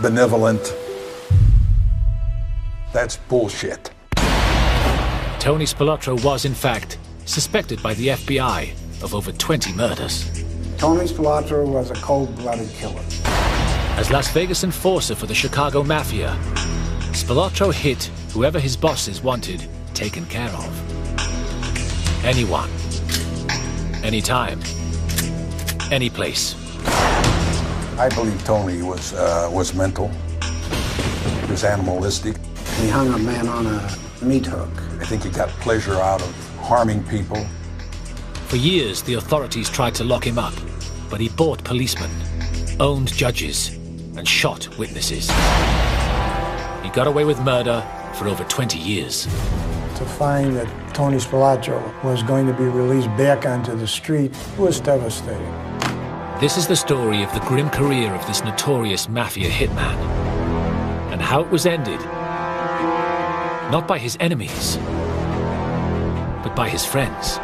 benevolent. That's bullshit. Tony Spilotro was, in fact, suspected by the FBI of over 20 murders. Tony Spilotro was a cold-blooded killer. As Las Vegas enforcer for the Chicago Mafia, Spilotro hit whoever his bosses wanted taken care of. Anyone, anytime, any place. I believe Tony was mental. He was animalistic. He hung a man on a meat hook. I think he got pleasure out of harming people. For years, the authorities tried to lock him up, but he bought policemen, owned judges, and shot witnesses. He got away with murder for over 20 years. To find that Tony Spilotro was going to be released back onto the street was devastating. This is the story of the grim career of this notorious mafia hitman, and how it was ended, not by his enemies, but by his friends.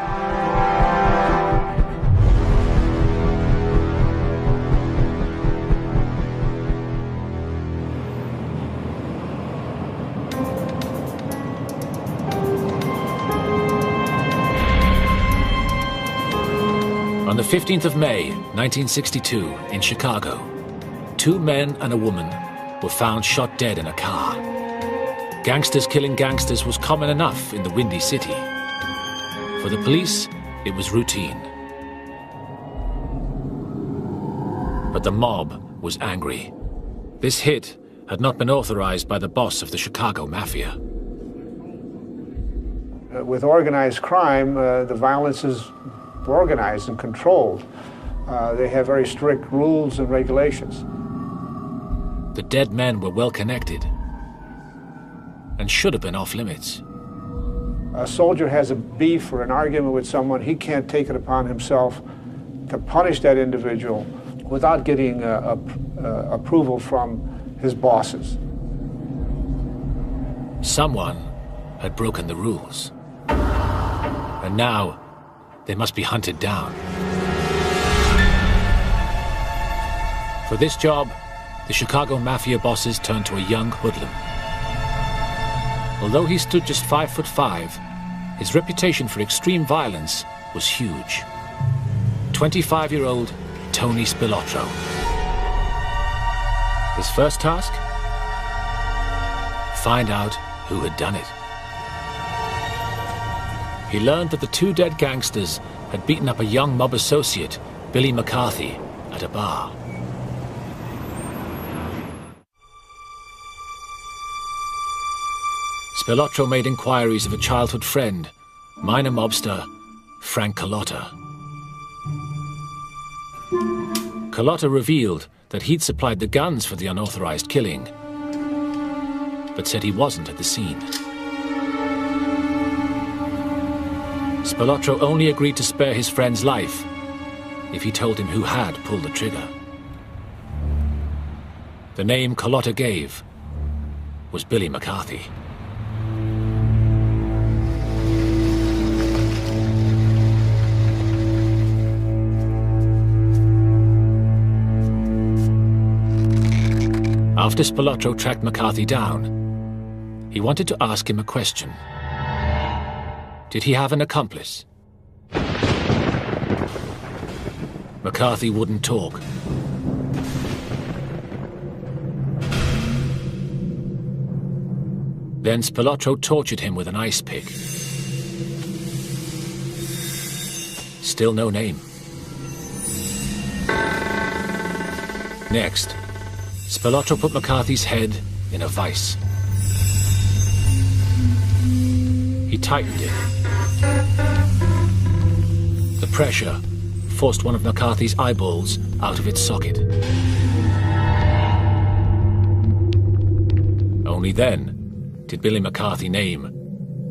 On the 15th of May, 1962, in Chicago, 2 men and a woman were found shot dead in a car. Gangsters killing gangsters was common enough in the Windy City. For the police, it was routine. But the mob was angry. This hit had not been authorized by the boss of the Chicago Mafia. With organized crime, the violence is organized and controlled. They have very strict rules and regulations. The dead men were well connected and should have been off limits. A soldier has a beef or an argument with someone, he can't take it upon himself to punish that individual without getting approval from his bosses. Someone had broken the rules, and now they must be hunted down. For this job, the Chicago Mafia bosses turned to a young hoodlum. Although he stood just 5'5", his reputation for extreme violence was huge. 25-year-old Tony Spilotro. His first task? Find out who had done it. He learned that the 2 dead gangsters had beaten up a young mob associate, Billy McCarthy, at a bar. Spilotro made inquiries of a childhood friend, minor mobster Frank Carlotta. Carlotta revealed that he'd supplied the guns for the unauthorized killing, but said he wasn't at the scene. Spilotro only agreed to spare his friend's life if he told him who had pulled the trigger. The name Carlotta gave was Billy McCarthy. After Spilotro tracked McCarthy down, he wanted to ask him a question. Did he have an accomplice? McCarthy wouldn't talk. Then Spilotro tortured him with an ice pick. Still no name. Next, Spilotro put McCarthy's head in a vice. He tightened it. The pressure forced one of McCarthy's eyeballs out of its socket. Only then did Billy McCarthy name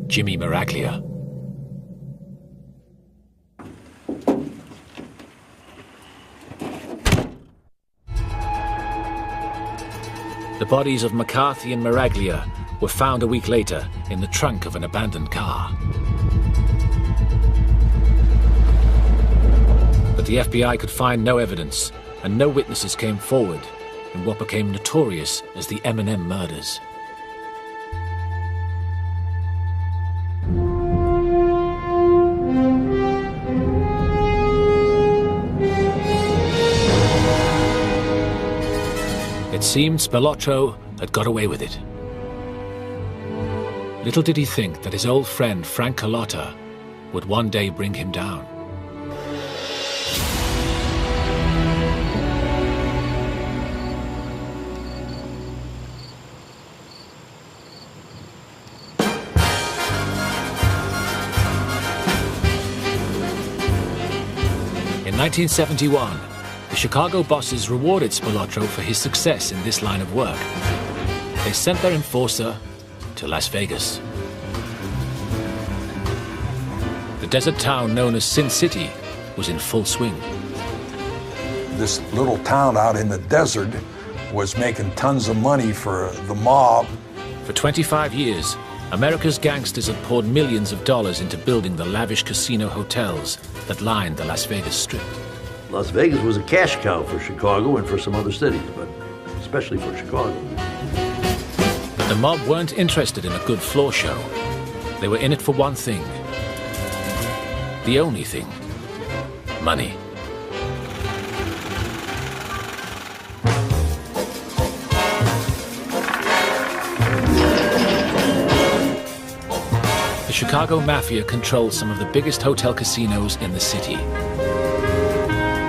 Jimmy Miraglia. The bodies of McCarthy and Miraglia were found a week later in the trunk of an abandoned car. But the FBI could find no evidence, and no witnesses came forward in what became notorious as the M&M murders. It seemed Spilotro had got away with it. Little did he think that his old friend Frank Carlotta would one day bring him down. In 1971, the Chicago bosses rewarded Spilotro for his success in this line of work. They sent their enforcer to Las Vegas. The desert town known as Sin City was in full swing. This little town out in the desert was making tons of money for the mob. For 25 years, America's gangsters had poured millions of dollars into building the lavish casino hotels that lined the Las Vegas Strip. Las Vegas was a cash cow for Chicago and for some other cities, but especially for Chicago. But the mob weren't interested in a good floor show. They were in it for one thing. The only thing. Money. The Chicago Mafia controlled some of the biggest hotel casinos in the city.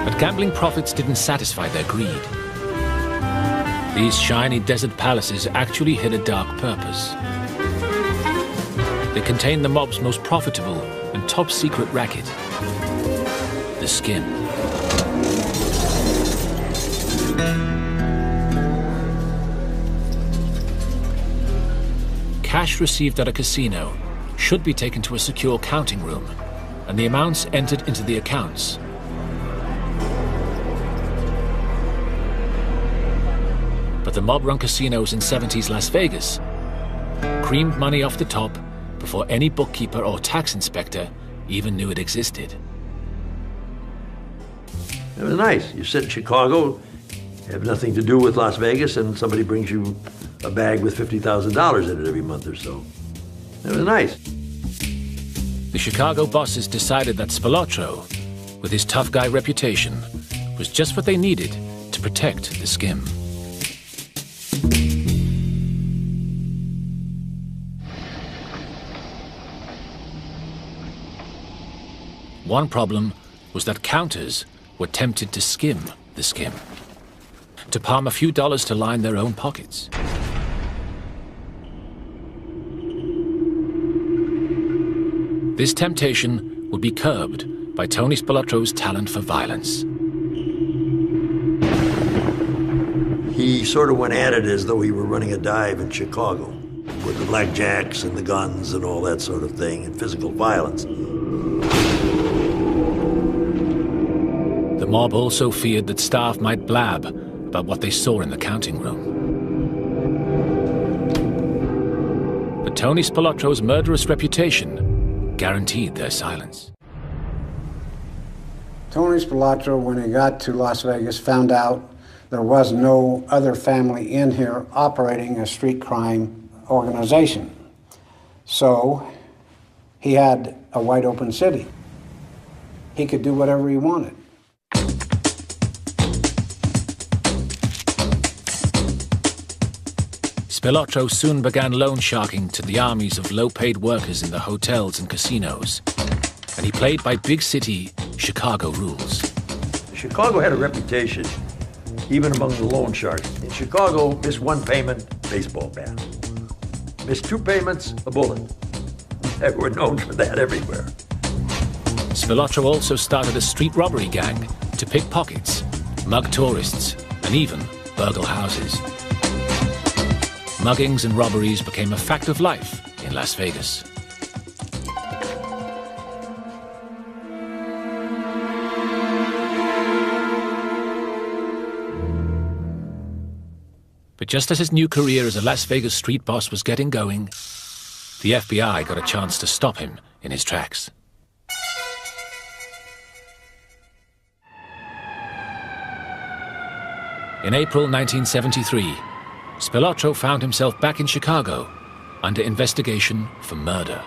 But gambling profits didn't satisfy their greed. These shiny desert palaces actually had a dark purpose. They contained the mob's most profitable and top-secret racket, the skim. Cash received at a casino should be taken to a secure counting room, and the amounts entered into the accounts. But the mob-run casinos in 70s Las Vegas creamed money off the top before any bookkeeper or tax inspector even knew it existed. It was nice. You sit in Chicago, have nothing to do with Las Vegas, and somebody brings you a bag with $50,000 in it every month or so. It was nice. The Chicago bosses decided that Spilotro, with his tough guy reputation, was just what they needed to protect the skim. One problem was that counters were tempted to skim the skim, to palm a few dollars to line their own pockets. This temptation would be curbed by Tony Spilotro's talent for violence. He sort of went at it as though he were running a dive in Chicago, with the blackjacks and the guns and all that sort of thing, and physical violence. The mob also feared that staff might blab about what they saw in the counting room. But Tony Spilotro's murderous reputation guaranteed their silence. Tony Spilotro, when he got to Las Vegas, found out there was no other family in here operating a street crime organization. So he had a wide open city. He could do whatever he wanted. Spilotro soon began loan sharking to the armies of low-paid workers in the hotels and casinos, and he played by big city Chicago rules. Chicago had a reputation, even among the loan sharks. In Chicago, miss one payment, baseball bat. Miss two payments, a bullet. They were known for that everywhere. Spilotro also started a street robbery gang to pick pockets, mug tourists, and even burgle houses. Muggings and robberies became a fact of life in Las Vegas. But just as his new career as a Las Vegas street boss was getting going, the FBI got a chance to stop him in his tracks. In April 1973, Spilotro found himself back in Chicago under investigation for murder.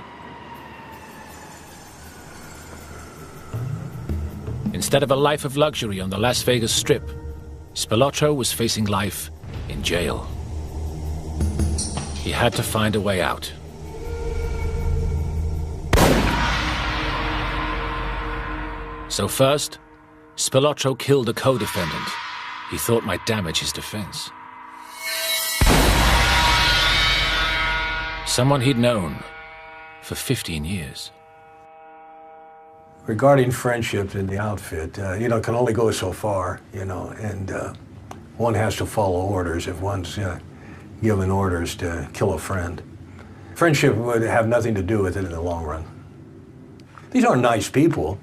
Instead of a life of luxury on the Las Vegas Strip, Spilotro was facing life in jail. He had to find a way out. So first, Spilotro killed a co-defendant he thought might damage his defense. Someone he'd known for 15 years. Regarding friendship in the outfit, can only go so far, and one has to follow orders if one's given orders to kill a friend. Friendship would have nothing to do with it in the long run. These are nice people.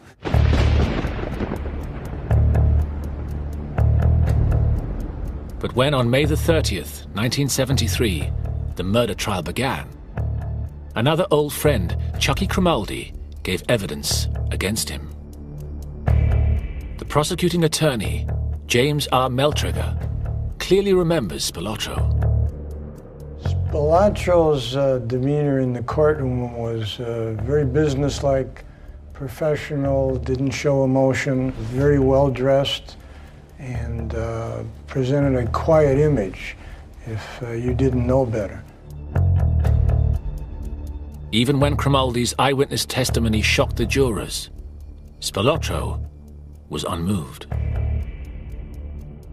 But when on May the 30th, 1973, the murder trial began, another old friend, Chucky Grimaldi, gave evidence against him. The prosecuting attorney, James R. Meltrigger, clearly remembers Spilotro. Spilotro's demeanor in the courtroom was very businesslike, professional, didn't show emotion, very well dressed, and presented a quiet image if you didn't know better. Even when Grimaldi's eyewitness testimony shocked the jurors, Spilotro was unmoved.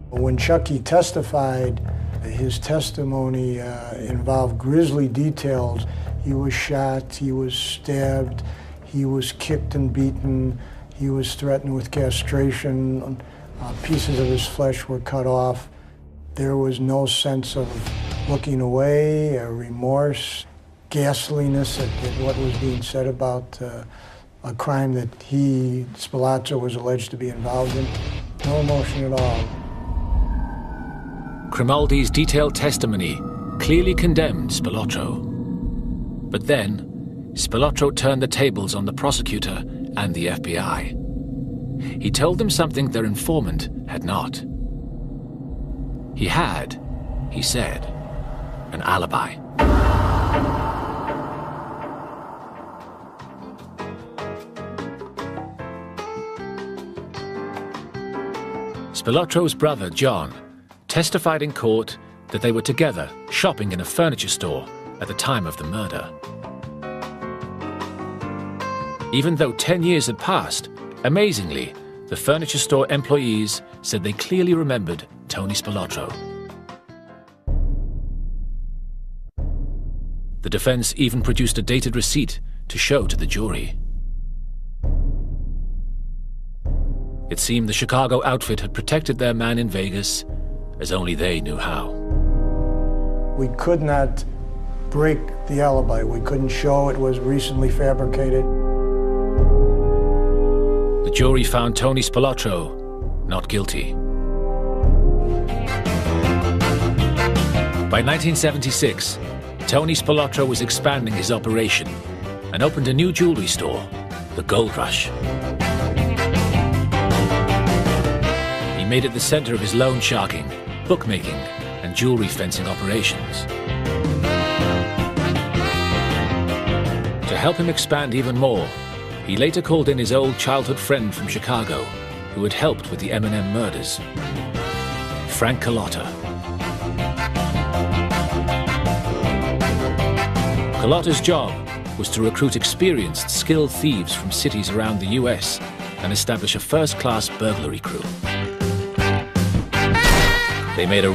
When Chucky testified, his testimony involved grisly details. He was shot, he was stabbed, he was kicked and beaten, he was threatened with castration, pieces of his flesh were cut off. There was no sense of looking away, remorse, ghastliness at what was being said about a crime that Spilotro, was alleged to be involved in. No emotion at all. Grimaldi's detailed testimony clearly condemned Spilotro. But then, Spilotro turned the tables on the prosecutor and the FBI. He told them something their informant had not. He had, he said, an alibi. Spilotro's brother, John, testified in court that they were together shopping in a furniture store at the time of the murder. Even though 10 years had passed, amazingly, the furniture store employees said they clearly remembered Tony Spilotro. The defense even produced a dated receipt to show to the jury. It seemed the Chicago outfit had protected their man in Vegas as only they knew how. We could not break the alibi. We couldn't show it was recently fabricated. The jury found Tony Spilotro not guilty. By 1976, Tony Spilotro was expanding his operation and opened a new jewelry store, the Gold Rush. He made it the center of his loan sharking, bookmaking, and jewelry fencing operations. To help him expand even more, he later called in his old childhood friend from Chicago, who had helped with the M&M murders, Frank Carlotta. Carlotta's job was to recruit experienced, skilled thieves from cities around the US and establish a first-class burglary crew. They made a